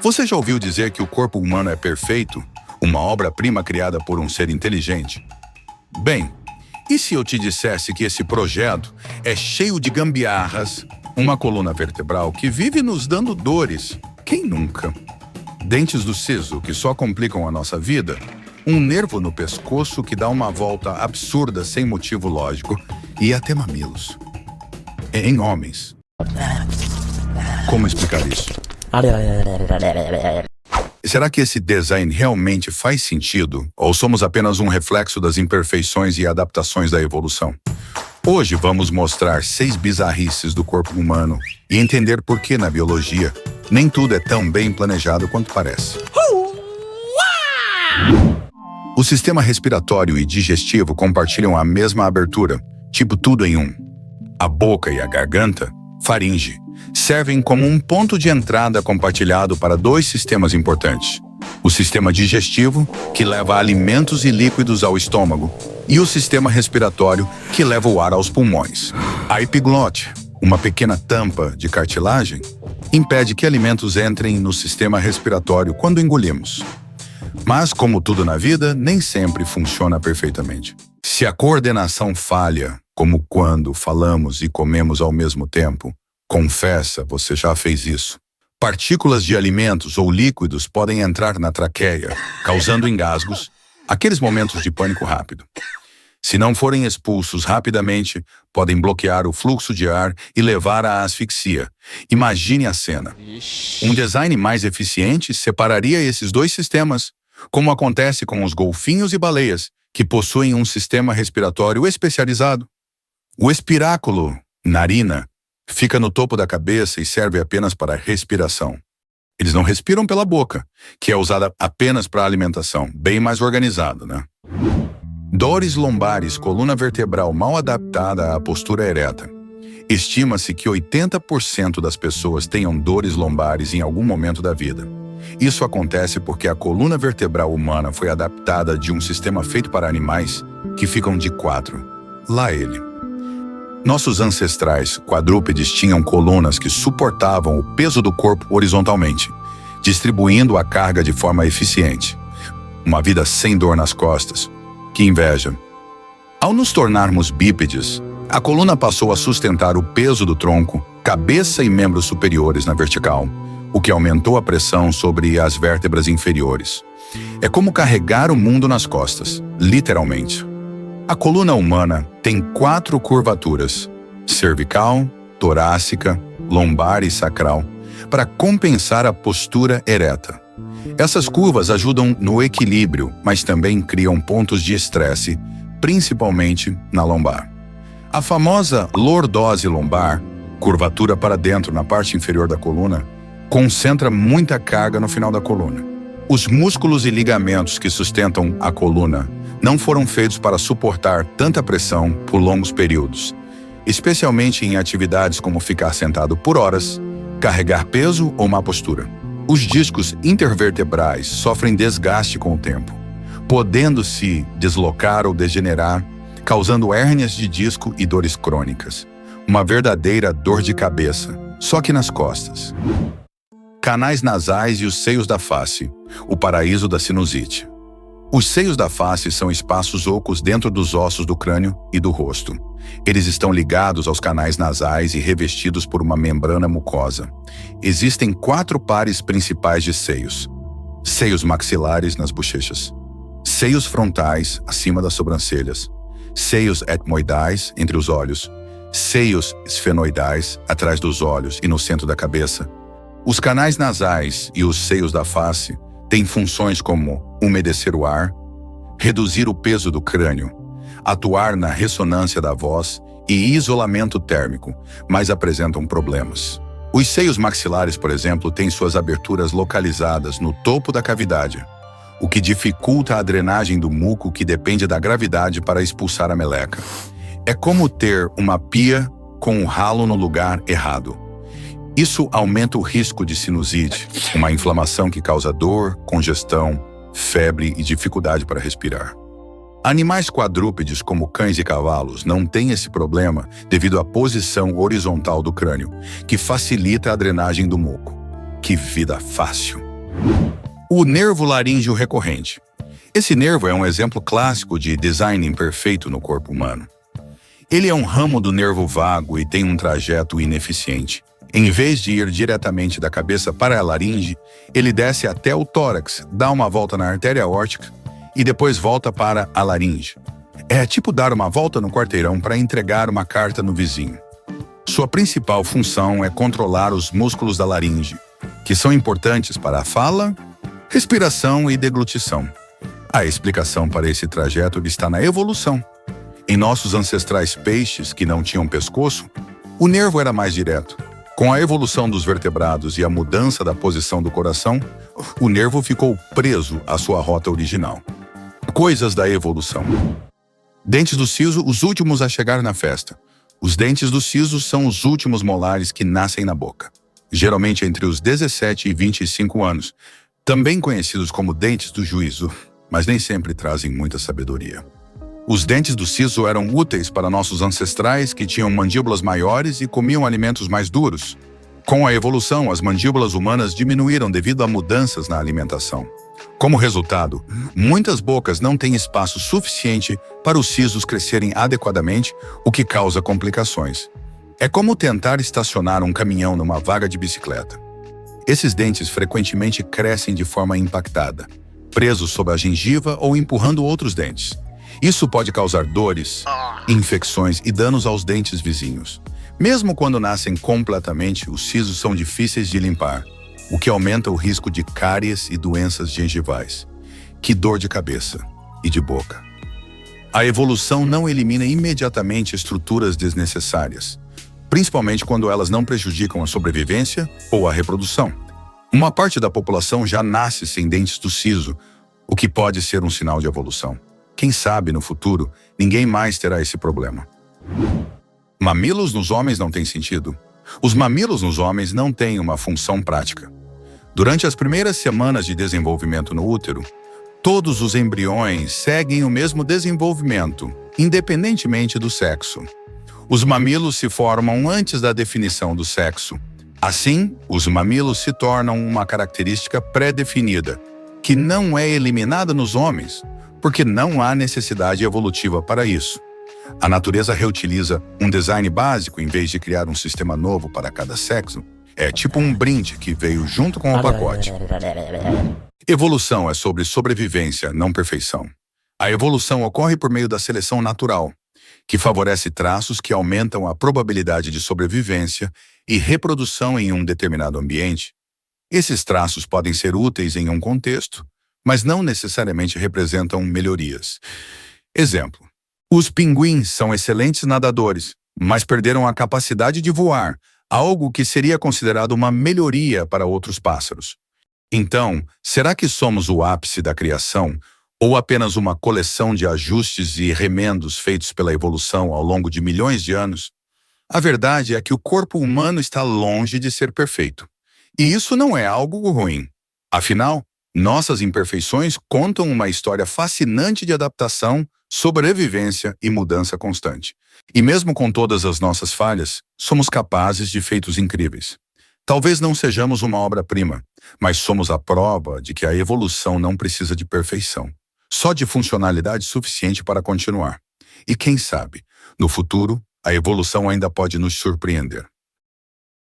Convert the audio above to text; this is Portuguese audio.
Você já ouviu dizer que o corpo humano é perfeito? Uma obra-prima criada por um ser inteligente? Bem, e se eu te dissesse que esse projeto é cheio de gambiarras, uma coluna vertebral que vive nos dando dores? Quem nunca? Dentes do siso que só complicam a nossa vida? Um nervo no pescoço que dá uma volta absurda sem motivo lógico e até mamilos. Em homens. Como explicar isso? Será que esse design realmente faz sentido? Ou somos apenas um reflexo das imperfeições e adaptações da evolução? Hoje vamos mostrar 6 bizarrices do corpo humano e entender por que na biologia nem tudo é tão bem planejado quanto parece. O sistema respiratório e digestivo compartilham a mesma abertura, tipo tudo em um. A boca e a garganta, faringe, servem como um ponto de entrada compartilhado para 2 sistemas importantes. O sistema digestivo, que leva alimentos e líquidos ao estômago, e o sistema respiratório, que leva o ar aos pulmões. A epiglote, uma pequena tampa de cartilagem, impede que alimentos entrem no sistema respiratório quando engolimos. Mas, como tudo na vida, nem sempre funciona perfeitamente. Se a coordenação falha, como quando falamos e comemos ao mesmo tempo, confessa, você já fez isso. Partículas de alimentos ou líquidos podem entrar na traqueia, causando engasgos, aqueles momentos de pânico rápido. Se não forem expulsos rapidamente, podem bloquear o fluxo de ar e levar à asfixia. Imagine a cena. Um design mais eficiente separaria esses 2 sistemas, como acontece com os golfinhos e baleias, que possuem um sistema respiratório especializado. O espiráculo, narina, fica no topo da cabeça e serve apenas para respiração. Eles não respiram pela boca, que é usada apenas para alimentação, bem mais organizado, né? Dores lombares, coluna vertebral mal adaptada à postura ereta. Estima-se que 80% das pessoas tenham dores lombares em algum momento da vida. Isso acontece porque a coluna vertebral humana foi adaptada de um sistema feito para animais que ficam de 4. Lá ele. Nossos ancestrais quadrúpedes tinham colunas que suportavam o peso do corpo horizontalmente, distribuindo a carga de forma eficiente. Uma vida sem dor nas costas. Que inveja! Ao nos tornarmos bípedes, a coluna passou a sustentar o peso do tronco, cabeça e membros superiores na vertical, o que aumentou a pressão sobre as vértebras inferiores. É como carregar o mundo nas costas, literalmente. A coluna humana tem 4 curvaturas: cervical, torácica, lombar e sacral, para compensar a postura ereta. Essas curvas ajudam no equilíbrio, mas também criam pontos de estresse, principalmente na lombar. A famosa lordose lombar, curvatura para dentro na parte inferior da coluna, concentra muita carga no final da coluna. Os músculos e ligamentos que sustentam a coluna não foram feitos para suportar tanta pressão por longos períodos, especialmente em atividades como ficar sentado por horas, carregar peso ou má postura. Os discos intervertebrais sofrem desgaste com o tempo, podendo se deslocar ou degenerar, causando hérnias de disco e dores crônicas. Uma verdadeira dor de cabeça, só que nas costas. Canais nasais e os seios da face, o paraíso da sinusite. Os seios da face são espaços ocos dentro dos ossos do crânio e do rosto. Eles estão ligados aos canais nasais e revestidos por uma membrana mucosa. Existem 4 pares principais de seios. Seios maxilares nas bochechas. Seios frontais, acima das sobrancelhas. Seios etmoidais, entre os olhos. Seios esfenoidais, atrás dos olhos e no centro da cabeça. Os canais nasais e os seios da face têm funções como umedecer o ar, reduzir o peso do crânio, atuar na ressonância da voz e isolamento térmico, mas apresentam problemas. Os seios maxilares, por exemplo, têm suas aberturas localizadas no topo da cavidade, o que dificulta a drenagem do muco que depende da gravidade para expulsar a meleca. É como ter uma pia com um ralo no lugar errado. Isso aumenta o risco de sinusite, uma inflamação que causa dor, congestão, febre e dificuldade para respirar. Animais quadrúpedes, como cães e cavalos, não têm esse problema devido à posição horizontal do crânio, que facilita a drenagem do muco. Que vida fácil! O nervo laríngeo recorrente. Esse nervo é um exemplo clássico de design imperfeito no corpo humano. Ele é um ramo do nervo vago e tem um trajeto ineficiente. Em vez de ir diretamente da cabeça para a laringe, ele desce até o tórax, dá uma volta na artéria aórtica e depois volta para a laringe. É tipo dar uma volta no quarteirão para entregar uma carta no vizinho. Sua principal função é controlar os músculos da laringe, que são importantes para a fala, respiração e deglutição. A explicação para esse trajeto está na evolução. Em nossos ancestrais peixes, que não tinham pescoço, o nervo era mais direto. Com a evolução dos vertebrados e a mudança da posição do coração, o nervo ficou preso à sua rota original. Coisas da evolução. Dentes do siso, os últimos a chegar na festa. Os dentes do siso são os últimos molares que nascem na boca, geralmente entre os 17 e 25 anos, também conhecidos como dentes do juízo, mas nem sempre trazem muita sabedoria. Os dentes do siso eram úteis para nossos ancestrais que tinham mandíbulas maiores e comiam alimentos mais duros. Com a evolução, as mandíbulas humanas diminuíram devido a mudanças na alimentação. Como resultado, muitas bocas não têm espaço suficiente para os sisos crescerem adequadamente, o que causa complicações. É como tentar estacionar um caminhão numa vaga de bicicleta. Esses dentes frequentemente crescem de forma impactada, presos sob a gengiva ou empurrando outros dentes. Isso pode causar dores, infecções e danos aos dentes vizinhos. Mesmo quando nascem completamente, os sisos são difíceis de limpar, o que aumenta o risco de cáries e doenças gengivais, que dor de cabeça e de boca. A evolução não elimina imediatamente estruturas desnecessárias, principalmente quando elas não prejudicam a sobrevivência ou a reprodução. Uma parte da população já nasce sem dentes do siso, o que pode ser um sinal de evolução. Quem sabe, no futuro, ninguém mais terá esse problema. Mamilos nos homens não têm sentido. Os mamilos nos homens não têm uma função prática. Durante as primeiras semanas de desenvolvimento no útero, todos os embriões seguem o mesmo desenvolvimento, independentemente do sexo. Os mamilos se formam antes da definição do sexo. Assim, os mamilos se tornam uma característica pré-definida, que não é eliminada nos homens, porque não há necessidade evolutiva para isso. A natureza reutiliza um design básico em vez de criar um sistema novo para cada sexo. É tipo um brinde que veio junto com o pacote. Evolução é sobre sobrevivência, não perfeição. A evolução ocorre por meio da seleção natural, que favorece traços que aumentam a probabilidade de sobrevivência e reprodução em um determinado ambiente. Esses traços podem ser úteis em um contexto, mas não necessariamente representam melhorias. Exemplo: os pinguins são excelentes nadadores, mas perderam a capacidade de voar, algo que seria considerado uma melhoria para outros pássaros. Então, será que somos o ápice da criação ou apenas uma coleção de ajustes e remendos feitos pela evolução ao longo de milhões de anos? A verdade é que o corpo humano está longe de ser perfeito. E isso não é algo ruim. Afinal, nossas imperfeições contam uma história fascinante de adaptação, sobrevivência e mudança constante. E mesmo com todas as nossas falhas, somos capazes de feitos incríveis. Talvez não sejamos uma obra-prima, mas somos a prova de que a evolução não precisa de perfeição, só de funcionalidade suficiente para continuar. E quem sabe, no futuro, a evolução ainda pode nos surpreender.